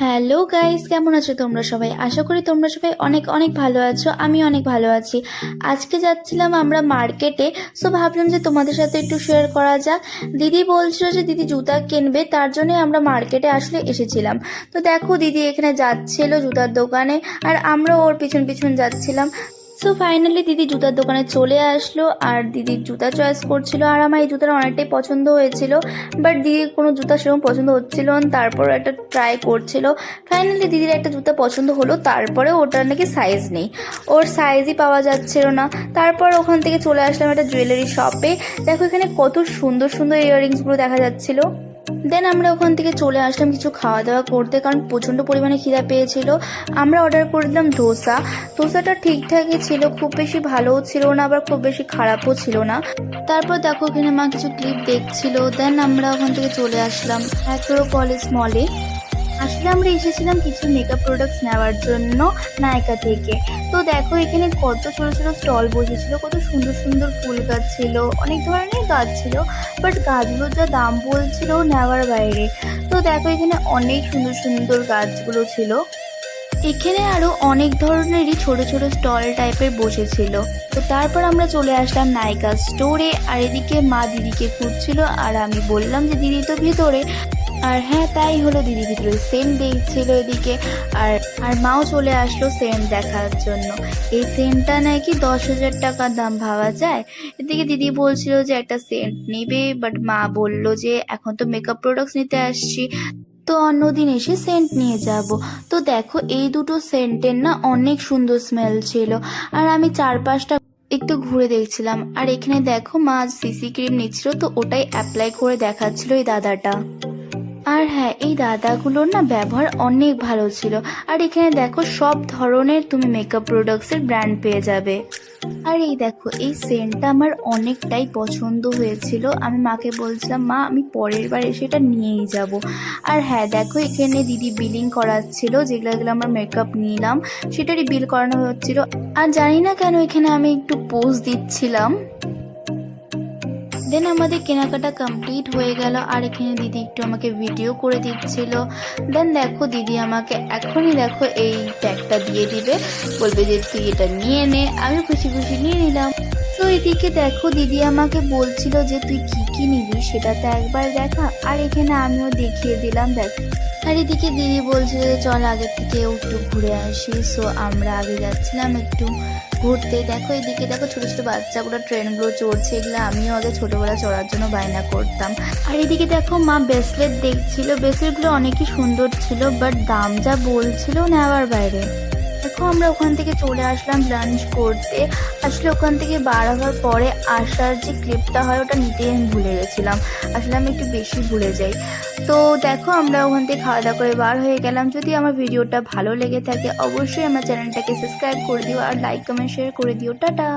Hello guys, কেমন আছো তোমরা সবাই? আশা করি তোমরা সবাই অনেক অনেক ভালো আছো। আমি অনেক ভালো আছি। আজকে যাচ্ছিলাম আমরা মার্কেটে, সো ভাবলাম যে তোমাদের সাথে একটু শেয়ার করা যাক। দিদি বলছিল যে দিদি জুতা কিনবে, তার জন্যই আমরা মার্কেটে আসলে এসেছিলাম। তো দেখো দিদি এখানে যাচ্ছিল জুতার দোকানে, আর আমরা ওর পিছন পিছন যাচ্ছিলাম। সো ফাইনালি দিদি জুতার দোকানে চলে আসলো, আর দিদির জুতা চয়েস করছিল, আর আমার এই জুতাটা অনেকটাই পছন্দ হয়েছিল। বাট দিদির কোনো জুতা সেরকম পছন্দ হচ্ছিল না, তারপর একটা ট্রাই করছিল। ফাইনালি দিদির একটা জুতা পছন্দ হলো, তারপরে ওটার নাকি সাইজ নেই, ওর সাইজই পাওয়া যাচ্ছিল না। তারপর ওখান থেকে চলে আসলাম একটা জুয়েলারি শপে। দেখো এখানে কত সুন্দর সুন্দর ইয়াররিংসগুলো দেখা যাচ্ছিল। দেন আমরা ওখান থেকে চলে আসলাম কিছু খাওয়া দাওয়া করতে, কারণ প্রচণ্ড পরিমাণে খিদা পেয়েছিল। আমরা অর্ডার করে দিলাম ধোসা। ধোসাটা ঠিকঠাকই ছিল, খুব বেশি ভালোও ছিল না, আবার খুব বেশি খারাপও ছিল না। তারপর দেখো এখানে মা কিছু ক্লিপ দেখছিল। দেন আমরা ওখান থেকে চলে আসলাম কলেজ মলে। আসলে আমরা এসেছিলাম কিছু মেকআপ প্রোডাক্টস নেওয়ার জন্য নায়িকা থেকে। তো দেখো এখানে কত ছোট ছোট স্টল বসেছিল, কত সুন্দর সুন্দর ফুল গাছ ছিল, অনেক ধরনের গাছ ছিল। বাট গাছগুলোর যা দাম বলছিল নেওয়ার বাইরে। তো দেখো এখানে অনেক সুন্দর সুন্দর গাছগুলো ছিল। এখানে আরো অনেক ধরনেরই ছোট ছোট স্টল টাইপের বসেছিল। তো তারপর আমরা চলে আসলাম নায়িকা স্টোরে, আর এদিকে মা দিদিকে খুঁজছিল, আর আমি বললাম যে দিদি তো ভিতরে। আর হ্যাঁ, তাই হলো, দিদি ভিতরে সেন্ট দেখছিল এদিকে। আর আর মাও চলে আসলো সেন্ট দেখার জন্য। এই সেন্টটা নাকি 10,000 টাকার দাম, ভাবা যায়। এদিকে দিদি বলছিল যে একটা সেন্ট নেবে, বাট মা বলল যে এখন তো মেকআপ প্রোডাক্টস নিতে আসছি, তো অন্যদিন এসে সেন্ট নিয়ে যাব। তো দেখো এই দুটো সেন্টের না অনেক সুন্দর স্মেল ছিল, আর আমি চারপাশটা একটু ঘুরে দেখছিলাম। আর এখানে দেখো মা সিসি ক্রিম নিচ্ছিল, তো ওটাই অ্যাপ্লাই করে দেখাচ্ছিল এই দাদাটা। আর হ্যাঁ, এই দাদাগুলোর না ব্যবহার অনেক ভালো ছিল। আর এখানে দেখো সব ধরনের তুমি মেকআপ প্রোডাক্টসের ব্র্যান্ড পেয়ে যাবে। আর এই দেখো এই সেন্টটা আমার অনেকটাই পছন্দ হয়েছিল। আমি মাকে বলছিলাম মা আমি পরের বার এসে এটা নিয়েই যাব। আর হ্যাঁ দেখো এখানে দিদি বিলিং করাচ্ছিল, যেগুলো আমরা মেকআপ নিলাম সেটারই বিল করানো হচ্ছিল। আর জানি না কেন এখানে আমি একটু পোজ দিচ্ছিলাম। দেন আমাদের কেনাকাটা কমপ্লিট হয়ে গেল, আর এখানে দিদি একটু আমাকে ভিডিও করে দিচ্ছিল। দেন দেখো দিদি আমাকে এখনই দেখো এই ট্যাগটা দিয়ে দিবে, বলবে যে তুই এটা নিয়ে নে। আমি খুশি খুশি নিয়ে নিলাম। তো এদিকে দেখো দিদি আমাকে বলছিল যে তুই কি কি নিবি সেটা তো একবার দেখা, আর এখানে আমিও দেখিয়ে দিলাম দেখ। আর এদিকে দিদি বলছিল যে চল আগে থেকে একটু ঘুরে আসি। সো আমরা আগে যাচ্ছিলাম একটু ঘুরতে। দেখো এদিকে দেখো ছোট ছোট বাচ্চাগুলো ট্রেনগুলো চড়ছে, এগুলো আমিও আগে ছোটবেলা চড়ার জন্য বায়না করতাম। আর এদিকে দেখো মা ব্রেসলেট দেখছিল, ব্রেসলেটগুলো অনেকই সুন্দর ছিল, বাট দাম যা বলছিল নেওয়ার বাইরে। দেখো আমরা ওখান থেকে চলে আসলাম লাঞ্চ করতে। আসলে ওখান থেকে বার হওয়ার পরে আসার যে ক্লিপটা হয় ওটা নিতেই আমি ভুলে গেছিলাম। আসলে আমি একটু বেশি ভুলে যাই। তো দেখো আমরা ওখান থেকে খাওয়া দাওয়া করে বার হয়ে গেলাম। যদি আমার ভিডিওটা ভালো লেগে থাকে অবশ্যই আমার চ্যানেলটাকে সাবস্ক্রাইব করে দিও, আর লাইক কমেন্ট শেয়ার করে দিও। টাটা।